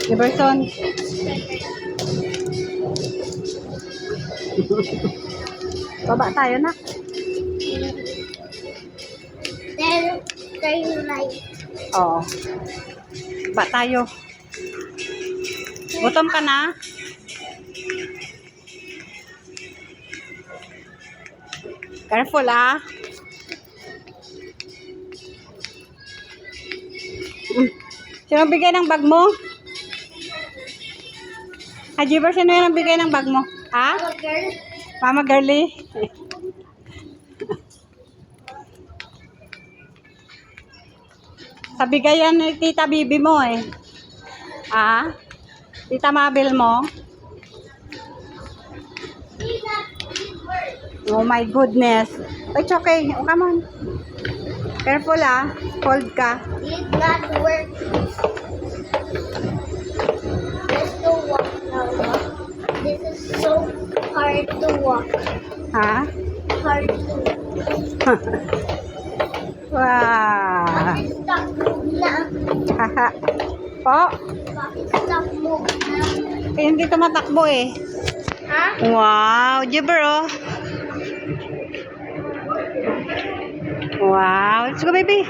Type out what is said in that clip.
Jefferson. Baba tayo na. Turn right. Oo. Baba tayo. Gutom ka na? Careful ah. Sino bigay ng bag mo? Hajiber, sino yung bigay ng bag mo? Ha? Hello, girl. Mama girly? Sa bigayan ni Tita Bibi mo eh. Ha? Tita Mabel mo? Oh my goodness. It's okay. Oh, come on. Careful ah. Hold ka. Did not work. Let's go walk now. This is so hard to walk. Ha? Hard to walk. Wow. Bakit stop move na? Haha. Po? Bakit stop move na? Eh, hindi tumatakbo eh. Ha? Wow. Jibber oh. Wow. Let's go baby.